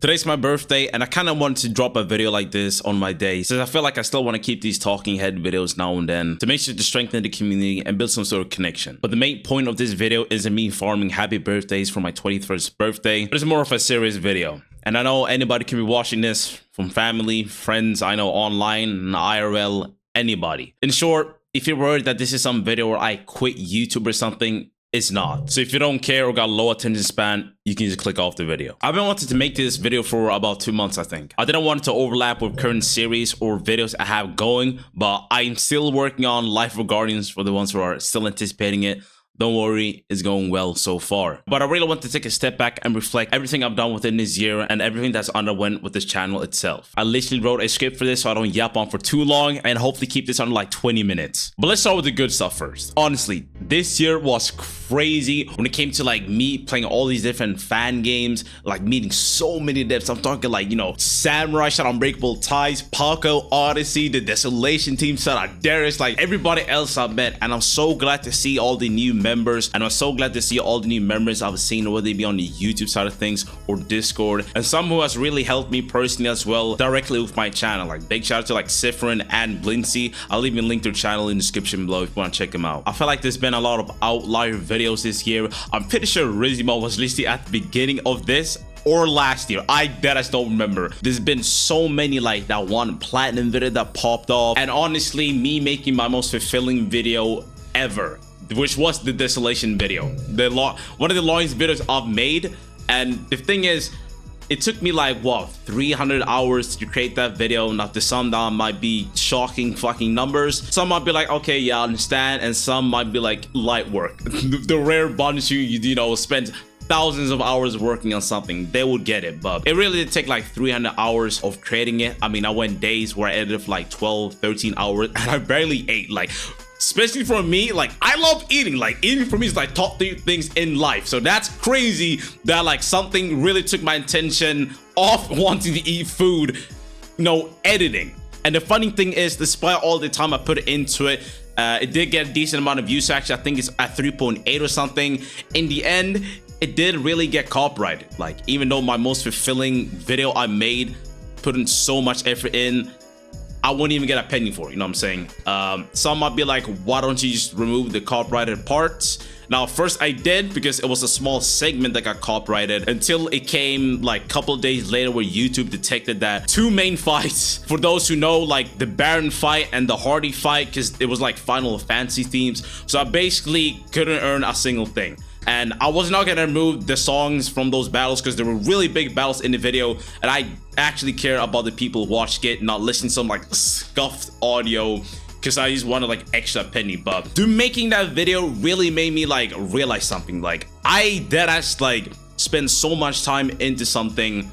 Today's my birthday, and I kind of wanted to drop a video like this on my day, since I feel like I still want to keep these talking head videos now and then to make sure to strengthen the community and build some sort of connection. But the main point of this video isn't me farming happy birthdays for my 21st birthday, but it's more of a serious video. And I know anybody can be watching this, from family, friends, I know online, IRL, anybody. In short, if you're worried that this is some video where I quit YouTube or something, it's not. So if you don't care or got low attention span, you can just click off the video. I've been wanting to make this video for about 2 months, I think. I didn't want it to overlap with current series or videos I have going, but I'm still working on Life of Guardians for the ones who are still anticipating it. Don't worry, it's going well so far. But I really want to take a step back and reflect everything I've done within this year and everything that's underwent with this channel itself. I literally wrote a script for this so I don't yap on for too long and hopefully keep this under like 20 minutes. But let's start with the good stuff first. Honestly, this year was crazy when it came to like me playing all these different fan games, like meeting so many devs. I'm talking like, you know, Samurai, shout out Unbreakable Ties, Paco, Odyssey, the Desolation team, shout out Darius, like everybody else I've met. And I'm so glad to see all the new members, and I'm so glad to see all the new members I've seen, whether they be on the YouTube side of things or Discord, and some who has really helped me personally as well directly with my channel. Like big shout out to like Sifrin and Blincy. I'll even link their channel in the description below if you want to check them out. I feel like there's been a lot of outlier videos this year. I'm pretty sure Rizimo was listed at the beginning of this or last year. I just don't remember. There's been so many, like that one platinum video that popped off, and honestly me making my most fulfilling video ever, which was the Desolation video, one of the longest videos I've made. And the thing is, it took me like what, 300 hours to create that video. Now to some that might be shocking fucking numbers, some might be like, okay, yeah, I understand, and some might be like light work. The rare bunch who you know spend thousands of hours working on something, they would get it. But it really did take like 300 hours of creating it. I mean, I went days where I edited for like 12-13 hours and I barely ate. Like, especially for me, like I love eating. Like eating for me is like top 3 things in life. So that's crazy that like something really took my attention off wanting to eat food, you know, editing. And the funny thing is, despite all the time I put into it, it did get a decent amount of views. Actually, I think it's at 3.8 or something. In the end, it did really get copyrighted. Like, even though my most fulfilling video I made, putting so much effort in, I wouldn't even get a penny for it, you know what I'm saying? Some might be like, why don't you just remove the copyrighted parts? Now, first I did because it was a small segment that got copyrighted, until it came like a couple of days later where YouTube detected that 2 main fights, for those who know, like the Baron fight and the Hardy fight, because it was like Final Fantasy themes. So I basically couldn't earn a single thing. And I was not gonna remove the songs from those battles because there were really big battles in the video, and I actually care about the people who watch it, not listen to some like scuffed audio because I just wanted like extra penny. But making that video really made me like realize something. Like I deadass like spend so much time into something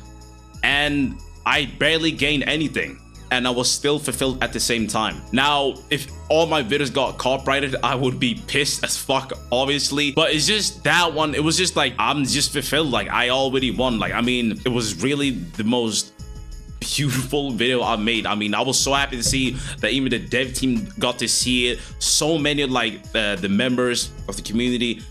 and I barely gained anything, and I was still fulfilled at the same time. Now, if all my videos got copyrighted, I would be pissed as fuck, obviously. But it's just that one, it was just like, I'm just fulfilled. Like, I already won. Like, I mean, it was really the most beautiful video I made. I mean, I was so happy to see that even the dev team got to see it. So many like the members of the community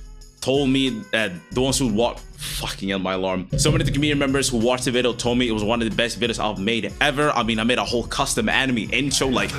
told me that the ones who watched, fucking hell, my alarm. So many of the community members who watched the video told me it was one of the best videos I've made ever. I mean, I made a whole custom anime intro, like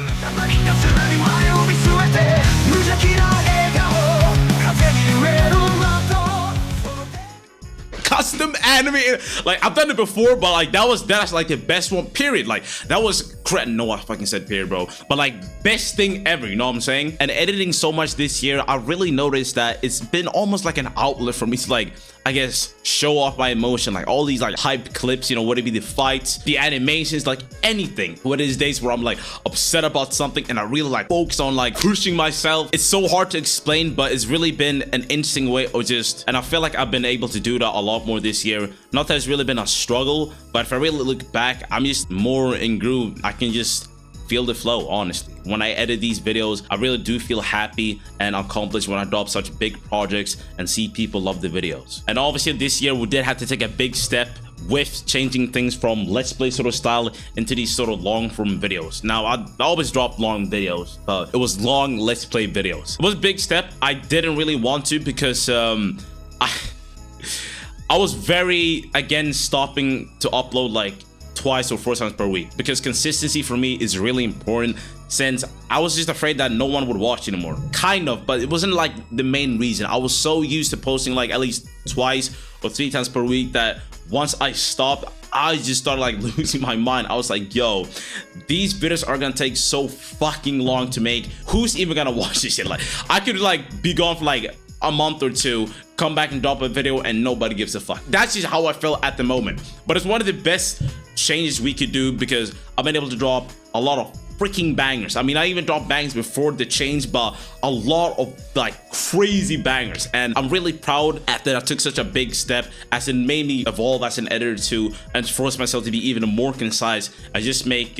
custom anime, like I've done it before, but like that's like the best one, period. Like that was no, I fucking said period, bro, but like best thing ever, you know what I'm saying? And editing so much this year, I really noticed that it's been almost like an outlet for me to like, I guess, show off my emotion. Like all these like hype clips, you know, whether it be the fights, the animations, like anything. What is days where I'm like upset about something and I really like focus on like pushing myself. It's so hard to explain, but it's really been an interesting way of just, and I feel like I've been able to do that a lot more this year. Not that it's really been a struggle, but if I really look back, I'm just more in groove. I can just feel the flow, honestly. When I edit these videos, I really do feel happy and accomplished when I drop such big projects and see people love the videos. And obviously this year we did have to take a big step with changing things from let's play sort of style into these sort of long form videos. Now I always drop long videos, but it was long let's play videos. It was a big step. I didn't really want to because I was very against stopping to upload like twice or 4 times per week, because consistency for me is really important, since I was just afraid that no one would watch anymore. Kind of, but it wasn't like the main reason. I was so used to posting like at least twice or 3 times per week that once I stopped, I just started like losing my mind. I was like, yo, these videos are gonna take so fucking long to make. Who's even gonna watch this shit? Like, I could like be gone for like a month or two, come back and drop a video and nobody gives a fuck. That's just how I felt at the moment. But it's one of the best changes we could do, because I've been able to drop a lot of freaking bangers. I mean, I even dropped bangers before the change, but a lot of like crazy bangers, and I'm really proud that I took such a big step, as it made me evolve as an editor too, and force myself to be even more concise. I just make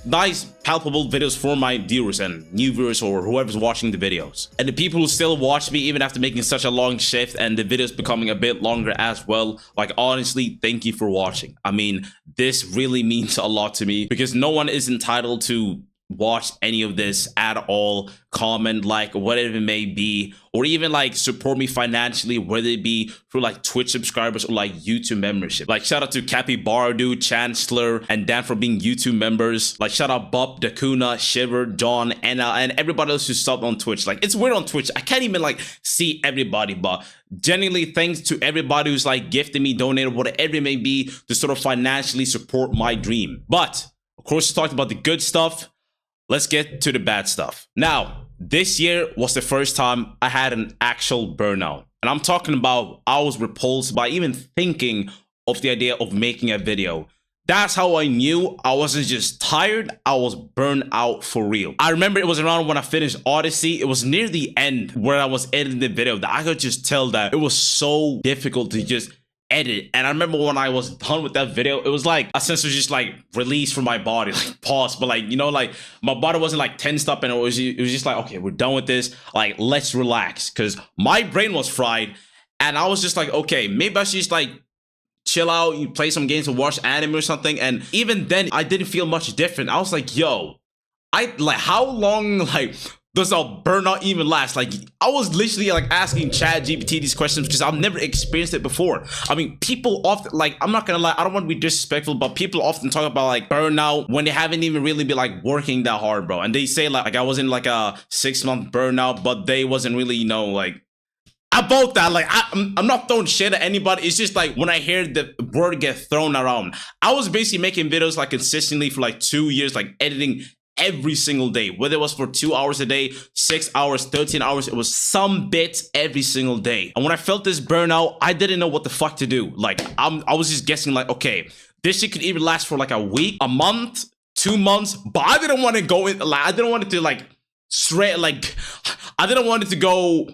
nice palpable videos for my viewers and new viewers or whoever's watching the videos. And the people who still watch me even after making such a long shift and the videos becoming a bit longer as well, like, honestly, thank you for watching. I mean, this really means a lot to me, because no one is entitled to watch any of this at all, comment, like, whatever it may be, or even like support me financially, whether it be through like Twitch subscribers or like YouTube membership. Like, shout out to Capybara, Chancellor, and Dan for being YouTube members. Like, shout out Bob, Dakuna, Shiver, John, Anna, and everybody else who subbed on Twitch. Like, it's weird on Twitch, I can't even like see everybody, but genuinely thanks to everybody who's like gifted me, donated, whatever it may be, to sort of financially support my dream. But of course, we talked about the good stuff. Let's get to the bad stuff. Now, this year was the first time I had an actual burnout. And I'm talking about I was repulsed by even thinking of the idea of making a video. That's how I knew I wasn't just tired, I was burned out for real. I remember it was around when I finished Odyssey. It was near the end where I was editing the video that I could just tell that it was so difficult to just edit. And I remember when I was done with that video, it was like a sense of just like release from my body, like pause, but like, you know, like my body wasn't like tensed up, and it was just like, okay, we're done with this, like, let's relax, because my brain was fried. And I was just like, okay, maybe I should just like chill out, you play some games or watch anime or something. And even then I didn't feel much different. I was like, yo, how long like does a burnout even last? Like, I was literally like asking ChatGPT these questions because I've never experienced it before. I mean, people often, like, I'm not gonna lie, I don't want to be disrespectful, but people often talk about like burnout when they haven't even really been like working that hard, bro. And they say like I was in like a 6-month burnout, but they wasn't really, you know, like about that. Like, I'm not throwing shit at anybody. It's just like when I hear the word get thrown around, I was basically making videos like consistently for like 2 years, like editing every single day, whether it was for 2 hours a day, 6 hours, 13 hours, it was some bits every single day. And when I felt this burnout, I didn't know what the fuck to do. Like, I was just guessing like, okay, this shit could even last for like a week, a month, 2 months, but I didn't want to go in, like, I didn't want it to like straight, like, I didn't want it to go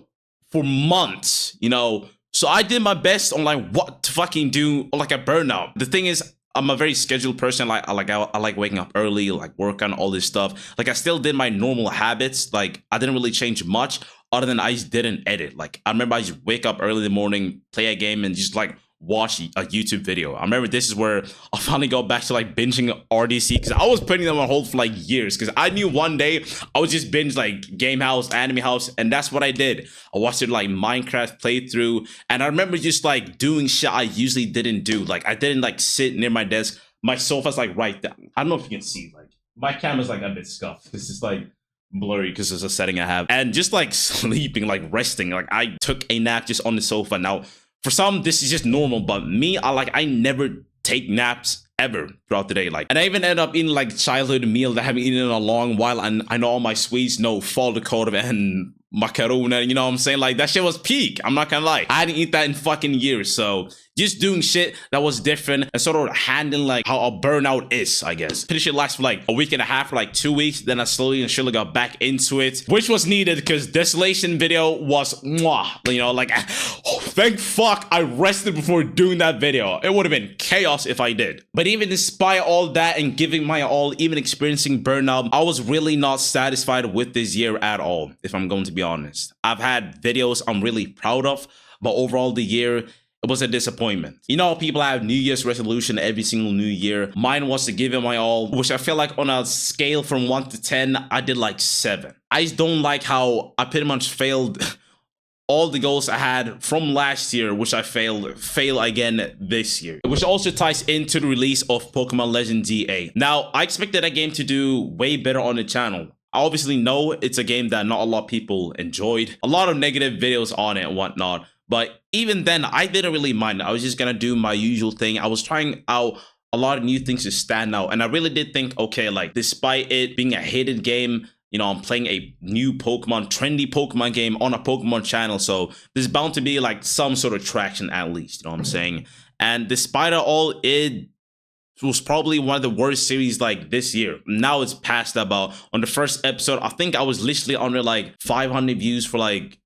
for months, you know? So I did my best on like what to fucking do on like a burnout. The thing is, I'm a very scheduled person. Like, I like waking up early, like work on all this stuff. Like, I still did my normal habits. Like, I didn't really change much other than I just didn't edit. Like, I remember I just wake up early in the morning, play a game, and just like watch a YouTube video. I remember this is where I finally got back to like binging RDC, because I was putting them on hold for like years, because I knew one day I would just binge like Game House, Anime House, and that's what I did. I watched it like Minecraft playthrough, and I remember just like doing shit I usually didn't do. Like, I didn't like sit near my desk. My sofa's like right there. I don't know if you can see, like my camera's like a bit scuffed. This is like blurry because it's a setting I have, and just like sleeping, like resting. Like, I took a nap just on the sofa. Now, for some, this is just normal, but me, I never take naps ever throughout the day. Like, and I even ended up eating like childhood meal that I haven't eaten in a long while, and I know all my Swedes know falukorv and macaroni, you know what I'm saying? Like, that shit was peak, I'm not gonna lie. I didn't eat that in fucking years. So just doing shit that was different and sort of handling like how a burnout is, I guess. Pretty shit lasts for like a week and a half, for like 2 weeks. Then I slowly and surely got back into it, which was needed, because Desolation video was mwah, you know, like, oh, thank fuck I rested before doing that video. It would have been chaos if I did. But even despite all that and giving my all, even experiencing burnout, I was really not satisfied with this year at all, if I'm going to be honest. I've had videos I'm really proud of, but overall the year, it was a disappointment. You know, people have New Year's resolution every single new year. Mine was to give it my all, which I feel like on a scale from 1 to 10, I did like 7. I just don't like how I pretty much failed all the goals I had from last year, which I fail again this year. Which also ties into the release of Pokemon Legends ZA. Now, I expected that game to do way better on the channel. I obviously know it's a game that not a lot of people enjoyed. A lot of negative videos on it and whatnot. But even then, I didn't really mind. I was just gonna do my usual thing. I was trying out a lot of new things to stand out. And I really did think, okay, like despite it being a hated game, you know, I'm playing a new Pokemon, trendy Pokemon game on a Pokemon channel. So there's bound to be like some sort of traction at least, you know what I'm saying? And despite it all, it was probably one of the worst series like this year. Now it's past about, on the first episode, I think I was literally under like 500 views for like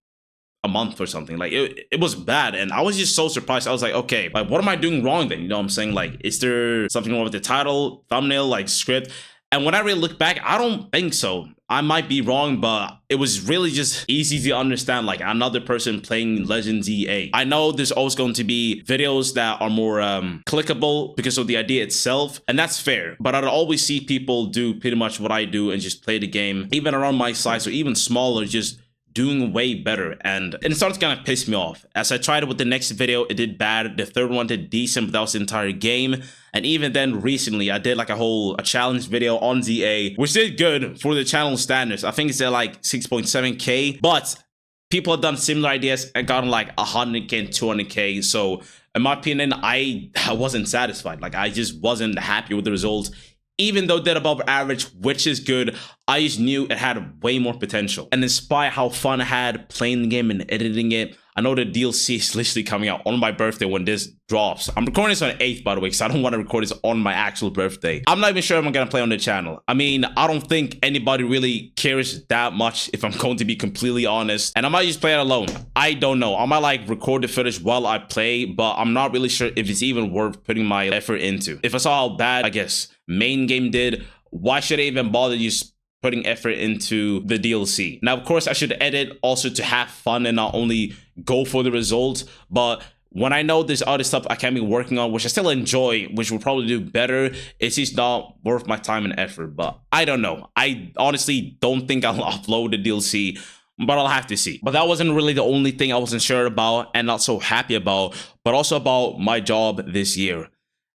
a month or something. Like it was bad, and I was just so surprised. I was like, okay, like what am I doing wrong then? You know what I'm saying? Like, is there something wrong with the title, thumbnail, like script? And when I really look back, I don't think so. I might be wrong, but it was really just easy to understand, like another person playing Legends EA. I know there's always going to be videos that are more clickable because of the idea itself, and that's fair. But I'd always see people do pretty much what I do and just play the game, even around my size or even smaller, just doing way better, and it starts kind of piss me off. As I tried it with the next video, it did bad. The third one did decent, but that was the entire game. And even then, recently I did like a challenge video on ZA, which did good for the channel standards. I think it's at like 6.7k, but people have done similar ideas and gotten like 100k and 200k. So in my opinion, I wasn't satisfied. Like I just wasn't happy with the results. Even though it did above average, which is good, I just knew it had way more potential. And despite how fun I had playing the game and editing it, I know the DLC is literally coming out on my birthday when this drops. I'm recording this on the 8th, by the way, because I don't want to record this on my actual birthday. I'm not even sure if I'm going to play on the channel. I mean, I don't think anybody really cares that much, if I'm going to be completely honest. And I might just play it alone. I don't know. I might like record the footage while I play, but I'm not really sure if it's even worth putting my effort into. If I saw how bad, I guess, main game did, why should I even bother just putting effort into the DLC? Now, of course, I should edit also to have fun and not only go for the results, but when I know there's other stuff I can be working on, which I still enjoy, which will probably do better, it's just not worth my time and effort. But I don't know. I honestly don't think I'll upload the DLC, but I'll have to see. But that wasn't really the only thing I wasn't sure about and not so happy about, but also about my job this year.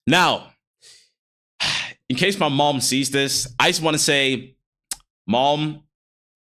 Now, in case my mom sees this, I just want to say, Mom,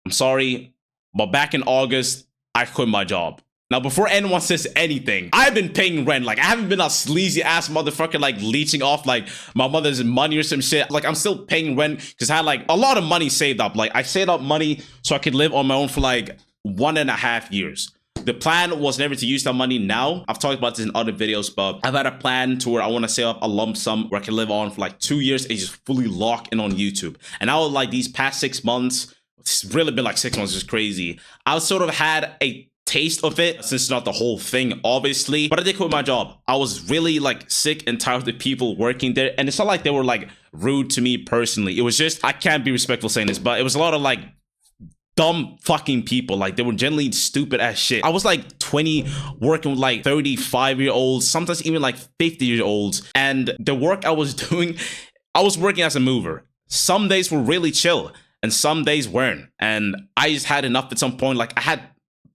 I'm sorry, but back in August, I quit my job. Now, before anyone says anything, I've been paying rent. Like, I haven't been a sleazy ass motherfucker, like, leeching off, like, my mother's money or some shit. Like, I'm still paying rent because I had, like, a lot of money saved up. Like, I saved up money so I could live on my own for, like, 1.5 years. The plan was never to use that money now. I've talked about this in other videos, but I've had a plan to where I want to save up a lump sum where I can live on for like 2 years and just fully lock in on YouTube. And now, like these past 6 months, it's really been like 6 months, just crazy. I've sort of had a taste of it, since it's not the whole thing, obviously, but I did quit my job. I was really like sick and tired of the people working there, and it's not like they were like rude to me personally. It was just, I can't be respectful saying this, but it was a lot of like dumb fucking people. Like, they were generally stupid as shit. I was like 20 working with like 35-year-olds, sometimes even like 50-year-olds, and the work I was doing, I was working as a mover. Some days were really chill and some days weren't, and I just had enough at some point. Like, I had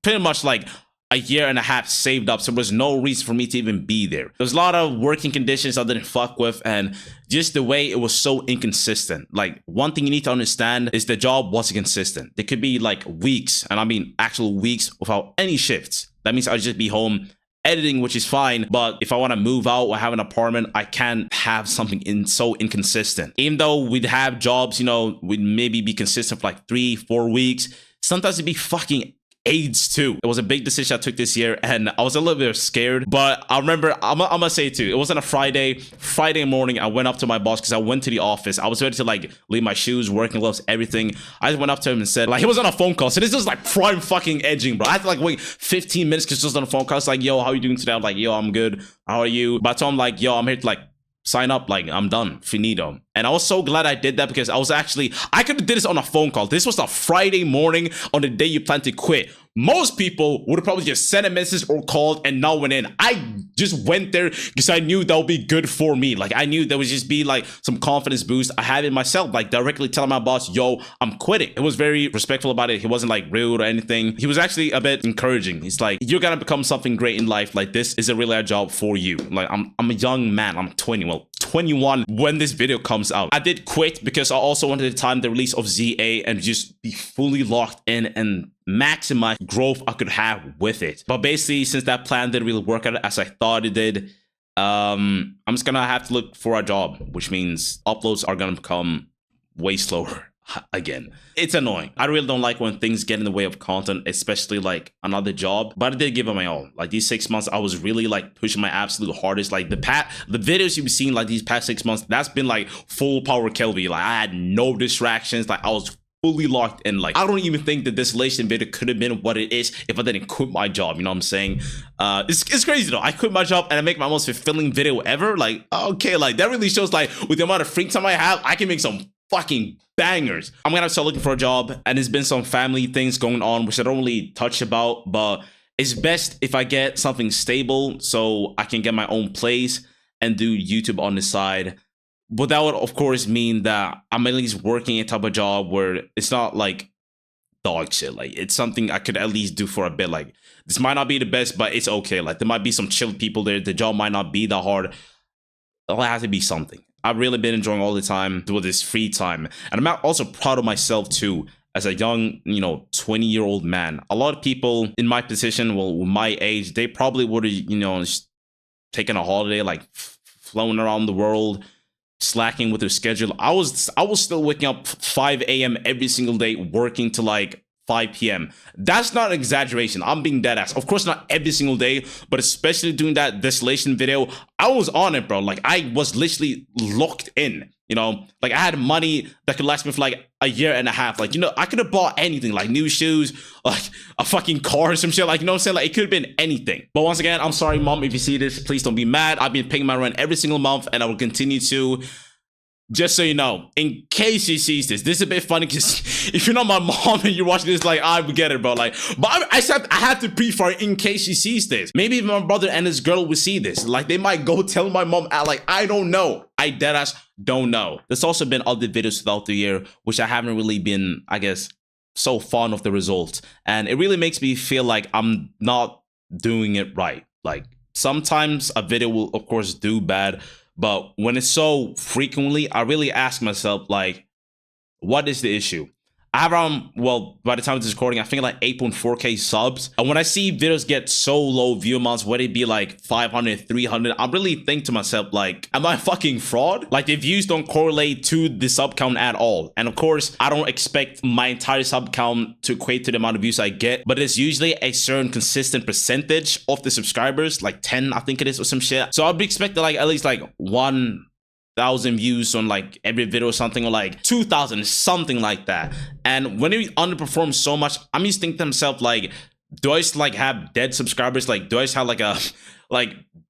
pretty much like 1.5 years saved up, so there was no reason for me to even be there. There's a lot of working conditions I didn't fuck with, and just the way it was so inconsistent. Like, one thing you need to understand is the job wasn't consistent. There could be like weeks, and I mean actual weeks, without any shifts. That means I'd just be home editing, which is fine, but if I want to move out or have an apartment, I can't have something so inconsistent. Even though we'd have jobs, you know, we'd maybe be consistent for like 3-4 weeks, sometimes it'd be fucking AIDS too. It was a big decision I took this year, and I was a little bit scared, but I remember, I'm gonna say it too, it wasn't a Friday morning. I went up to my boss because I went to the office. I was ready to like leave my shoes, working gloves, everything. I just went up to him and said, like, he was on a phone call, so this was like prime fucking edging, bro. I had to like wait 15 minutes because he was on a phone call. I was like, yo, how are you doing today? I'm like, yo, I'm good, how are you? But I told him like, yo, I'm here to like sign up, like, I'm done, finito. And I was so glad I did that, because I could have did this on a phone call. This was a Friday morning on the day you plan to quit. most people would have probably just sent a message or called and not went in. I just went there because I knew that would be good for me. Like, I knew there would just be like some confidence boost I had in myself, like directly telling my boss, yo, I'm quitting. It was very respectful about it. He wasn't like rude or anything. He was actually a bit encouraging. He's like, you're gonna become something great in life. Like, this is a really a job for you. Like, I'm a young man. I'm 20. Well, 21 when this video comes out. I did quit because I also wanted to time the release of ZA and just be fully locked in and maximize growth I could have with it. But basically, since that plan didn't really work out as I thought it did, I'm just gonna have to look for a job, which means uploads are gonna become way slower again. It's annoying. I really don't like when things get in the way of content, especially like another job, but I did give it my all. Like, these 6 months, I was really like pushing my absolute hardest. Like, the videos you've seen like these past 6 months, that's been like full power Kelvi. Like, I had no distractions. Like, I was fully locked in. Like, I don't even think the distillation video could have been what it is if I didn't quit my job. You know what I'm saying? It's crazy though. I quit my job and I make my most fulfilling video ever. Like, okay, like that really shows like with the amount of free time I have, I can make some fucking bangers. I'm gonna start looking for a job, and there's been some family things going on which I don't really touch about, but it's best if I get something stable so I can get my own place and do YouTube on the side. But that would of course mean that I'm at least working a type of job where it's not like dog shit. Like, it's something I could at least do for a bit. Like, this might not be the best, but it's okay. Like, there might be some chill people there. The job might not be that hard. It'll have to be something. I've really been enjoying all the time with this free time. And I'm also proud of myself too, as a young, 20-year-old man. A lot of people in my position, well, my age, they probably would have, taken a holiday, like flown around the world, slacking with their schedule. I was still waking up 5 a.m. every single day, working to like 5 p.m. That's not an exaggeration. I'm being dead ass. Of course, not every single day, but especially doing that distillation video, I was on it, bro. Like, I was literally locked in, like I had money that could last me for like a year and a half. Like, I could have bought anything, like new shoes, like a fucking car or some shit. Like, you know what I'm saying? Like, it could have been anything. But once again, I'm sorry, mom, if you see this, please don't be mad. I've been paying my rent every single month and I will continue to. Just so you know, in case she sees this is a bit funny because if you're not my mom and you're watching this, like, I would get it, bro. Like, but I have to pre-for it in case she sees this. Maybe my brother and his girl will see this. Like, they might go tell my mom, like, I don't know. I deadass don't know. There's also been other videos throughout the year, which I haven't really been, I guess, so fond of the results. And it really makes me feel like I'm not doing it right. Like, sometimes a video will, of course, do bad. But when it's so frequently, I really ask myself, like, what is the issue? I have around, well, by the time of this recording, I think like 8.4K subs. And when I see videos get so low view amounts, whether it be like 500, 300, I really think to myself, like, am I fucking fraud? Like, the views don't correlate to the sub count at all. And of course, I don't expect my entire sub count to equate to the amount of views I get, but it's usually a certain consistent percentage of the subscribers, like 10, I think it is, or some shit. So I'd be expecting like at least like 1,000 views on like every video or something, or like 2,000, something like that. And when it underperforms so much, I'm just thinking to myself, like, do I just like have dead subscribers? Like, do I just have like a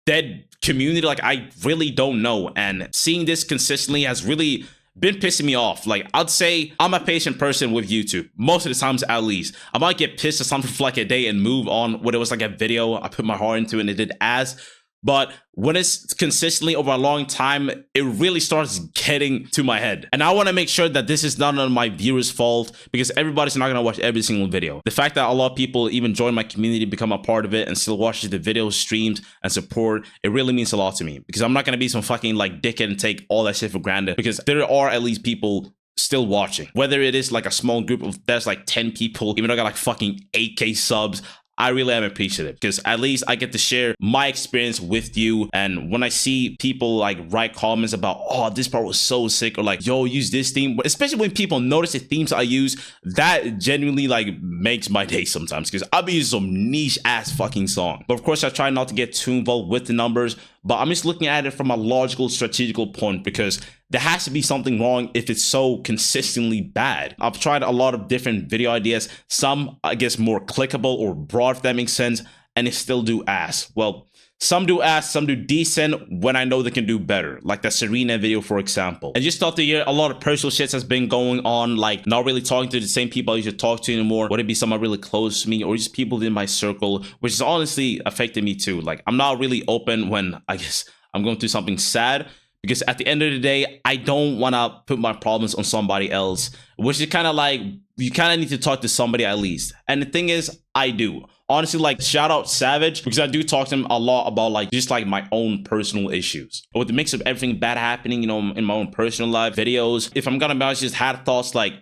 dead community? Like, I really don't know. And seeing this consistently has really been pissing me off. Like, I'd say I'm a patient person with YouTube most of the times, at least. I might get pissed at something for like a day and move on when it was like a video I put my heart into and it did ass. But when it's consistently over a long time, it really starts getting to my head. And I want to make sure that this is not on my viewers' fault, because everybody's not going to watch every single video. The fact that a lot of people even join my community, become a part of it, and still watches the videos, streams, and support, it really means a lot to me. Because I'm not going to be some fucking like dickhead and take all that shit for granted, because there are at least people still watching. Whether it is like a small group of, there's like 10 people, even though I got like fucking 8K subs, I really am appreciative, because at least I get to share my experience with you. And when I see people like write comments about, oh, this part was so sick, or like, yo, use this theme, especially when people notice the themes I use, that genuinely like makes my day sometimes, because I'll be using some niche ass fucking song. But of course, I try not to get too involved with the numbers, but I'm just looking at it from a logical, strategical point, because there has to be something wrong if it's so consistently bad. I've tried a lot of different video ideas, some I guess more clickable or broad, if that makes sense, and it still do ass. Well, Some do ass, some do decent when I know they can do better. Like the Serena video, for example. And just throughout the year, a lot of personal shit has been going on, like not really talking to the same people I used to talk to anymore. Would it be someone really close to me or just people in my circle, which is honestly affected me too. Like I'm not really open when I guess I'm going through something sad, because at the end of the day, I don't want to put my problems on somebody else, which is kind of like, you kind of need to talk to somebody at least. And the thing is, I do. Honestly, like, shout out Savage, because I do talk to him a lot about like just like my own personal issues. But with the mix of everything bad happening, you know, in my own personal life, videos, if I'm gonna be honest, just had thoughts like,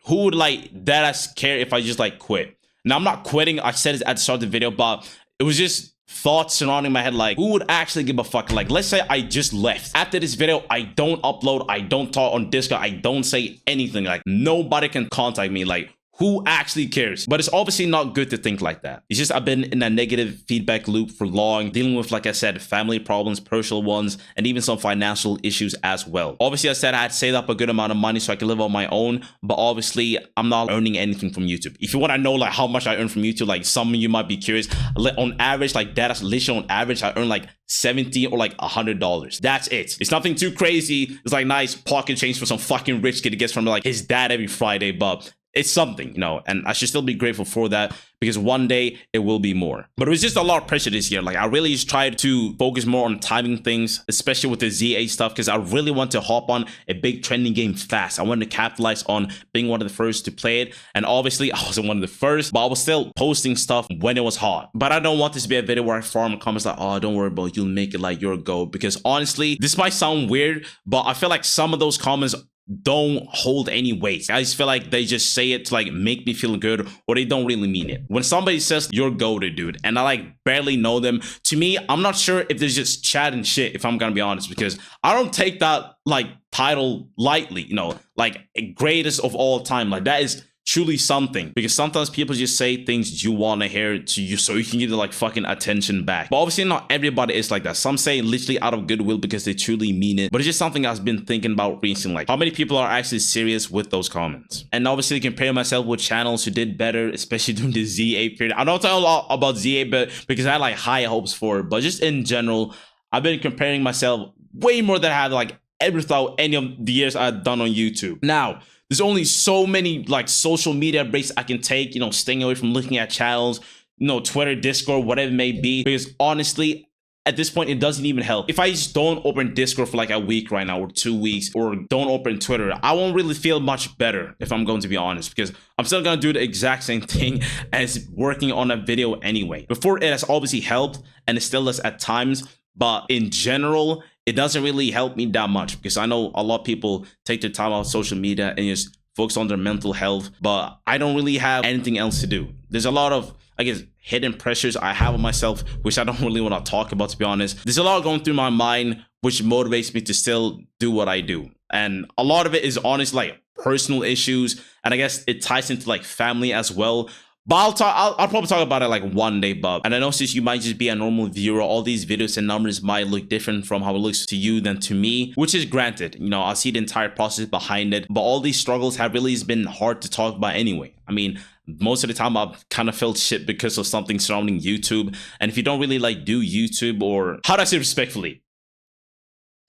who would like that care if I just like quit? Now I'm not quitting, I said it at the start of the video, but it was just thoughts surrounding my head, like who would actually give a fuck? Like, let's say I just left after this video, I don't upload, I don't talk on Discord, I don't say anything, like nobody can contact me, like who actually cares? But it's obviously not good to think like that. It's just I've been in a negative feedback loop for long, dealing with, like I said, family problems, personal ones, and even some financial issues as well. Obviously, I said I had saved up a good amount of money so I could live on my own, but obviously I'm not earning anything from YouTube. If you want to know like how much I earn from YouTube, like some of you might be curious, on average, like that's literally on average, I earn like $70 or like $100. That's it. It's nothing too crazy. It's like nice pocket change for some fucking rich kid that gets from like his dad every Friday, but it's something, you know, and I should still be grateful for that, because one day it will be more. But it was just a lot of pressure this year. Like I really just tried to focus more on timing things, especially with the ZA stuff, because I really want to hop on a big trending game fast. I wanted to capitalize on being one of the first to play it. And obviously I wasn't one of the first, but I was still posting stuff when it was hot. But I don't want this to be a video where I farm comments like, oh, don't worry about it, you'll make it, like you're a go. Because honestly, this might sound weird, but I feel like some of those comments don't hold any weight. I just feel like they just say it to like make me feel good, or they don't really mean it. When somebody says you're goated, dude, and I like barely know them, to me, I'm not sure if they're just chatting shit, if I'm gonna be honest, because I don't take that like title lightly, you know, like greatest of all time. Like that is truly something, because sometimes people just say things you want to hear to you so you can get the like fucking attention back. But obviously not everybody is like that. Some say literally out of goodwill because they truly mean it. But it's just something I've been thinking about recently, like how many people are actually serious with those comments. And obviously compare myself with channels who did better, especially during the ZA period. I don't talk a lot about ZA, but because I had like high hopes for it, but just in general, I've been comparing myself way more than I had like ever thought any of the years I've done on YouTube. Now, there's only so many like social media breaks I can take, you know, staying away from looking at channels, you know, Twitter, Discord, whatever it may be. Because honestly, at this point, it doesn't even help. If I just don't open Discord for like a week right now, or 2 weeks, or don't open Twitter, I won't really feel much better, if I'm going to be honest, because I'm still gonna do the exact same thing as working on a video anyway. Before, it has obviously helped, and it still does at times, but in general, it doesn't really help me that much, because I know a lot of people take their time out of social media and just focus on their mental health, but I don't really have anything else to do. There's a lot of, I guess, hidden pressures I have on myself, which I don't really want to talk about, to be honest. There's a lot going through my mind, which motivates me to still do what I do. And a lot of it is honestly like personal issues, and I guess it ties into like family as well. But I'll probably talk about it like one day, but, and I know since you might just be a normal viewer, all these videos and numbers might look different from how it looks to you than to me, which is granted, you know, I see the entire process behind it, but all these struggles have really been hard to talk about anyway. I mean, most of the time I've kind of felt shit because of something surrounding YouTube. And if you don't really like do YouTube, or how do I say respectfully,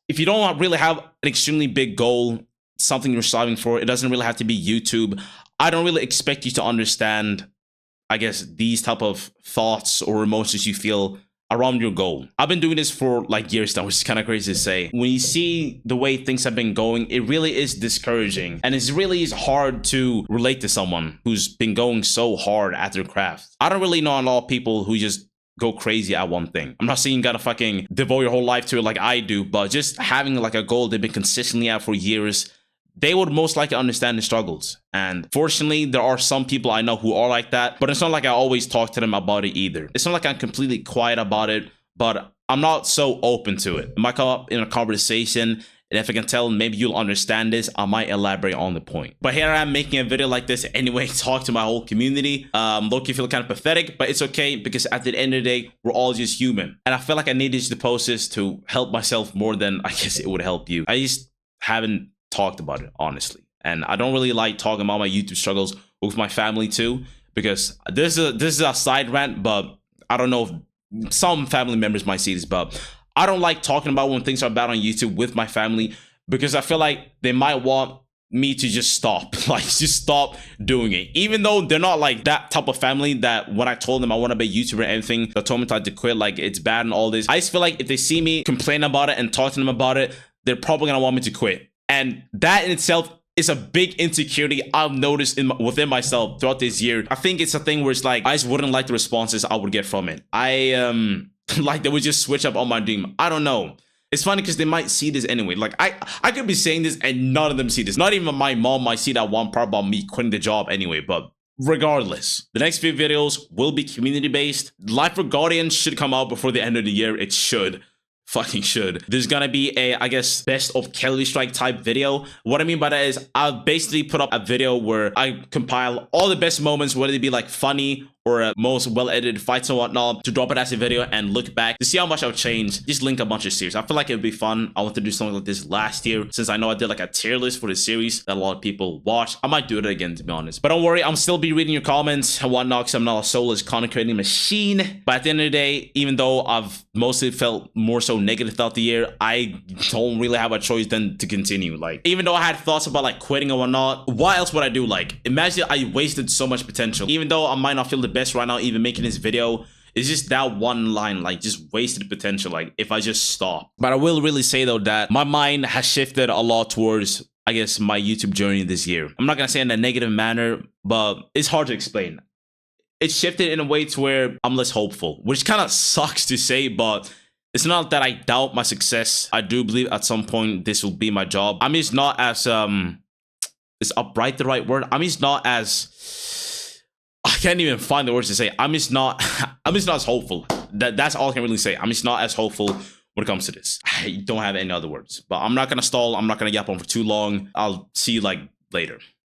if you don't really have an extremely big goal, something you're striving for, it doesn't really have to be YouTube. I don't really expect you to understand, I guess, these type of thoughts or emotions you feel around your goal. I've been doing this for like years now, which is kind of crazy to say. When you see the way things have been going, it really is discouraging. And it's really hard to relate to someone who's been going so hard at their craft. I don't really know a lot of people who just go crazy at one thing. I'm not saying you gotta fucking devote your whole life to it like I do, but just having like a goal they've been consistently at for years, they would most likely understand the struggles. And fortunately, there are some people I know who are like that, but it's not like I always talk to them about it either. It's not like I'm completely quiet about it, but I'm not so open to it. It might come up in a conversation, and if I can tell maybe you'll understand this, I might elaborate on the point. But here I am making a video like this anyway, talk to my whole community. Low-key feel kind of pathetic, but it's okay, because at the end of the day, we're all just human. And I feel like I needed to post this to help myself more than I guess it would help you. I just haven't talked about it, honestly. And I don't really like talking about my YouTube struggles with my family too, because this is a side rant, but I don't know if some family members might see this, but I don't like talking about when things are bad on YouTube with my family, because I feel like they might want me to just stop, like just stop doing it, even though they're not like that type of family that when I told them I want to be a YouTuber and everything, they told me to quit, like it's bad and all this. I just feel like if they see me complain about it and talk to them about it, they're probably gonna want me to quit, and that in itself is a big insecurity I've noticed within myself throughout this year. I think it's a thing where it's like I just wouldn't like the responses I would get from it. Like they would just switch up on my dream. I don't know. It's funny because they might see this anyway. Like I could be saying this and none of them see this. Not even my mom might see that one part about me quitting the job anyway. But regardless, the next few videos will be community based. Life for Guardians should come out before the end of the year. It should. Fucking should. There's gonna be a, I guess, best of Kelvistrike type video. What I mean by that is I'll basically put up a video where I compile all the best moments, whether it be like funny or most well-edited fights and whatnot, to drop it as a video and look back to see how much I've changed. Just link a bunch of series. I feel like it would be fun. I want to do something like this last year, since I know I did like a tier list for the series that a lot of people watch. I might do it again, to be honest. But don't worry, I'm still be reading your comments and whatnot, because I'm not a soulless content creating machine. But at the end of the day, even though I've mostly felt more so negative throughout the year, I don't really have a choice than to continue. Like, even though I had thoughts about like quitting or whatnot, what else would I do? Like, imagine I wasted so much potential. Even though I might not feel the best right now even making this video, it's just that one line, like just wasted potential, like if I just stop. But I will really say though that my mind has shifted a lot towards, I guess, my YouTube journey this year. I'm not gonna say in a negative manner, but it's hard to explain. It shifted in a way to where I'm less hopeful, which kind of sucks to say, but it's not that I doubt my success. I do believe at some point this will be my job. I'm just not as is upright the right word? I'm just not as, I can't even find the words to say. I'm just not as hopeful. That's all I can really say. I'm just not as hopeful when it comes to this. I don't have any other words. But I'm not gonna stall. I'm not gonna yap on for too long. I'll see you like later.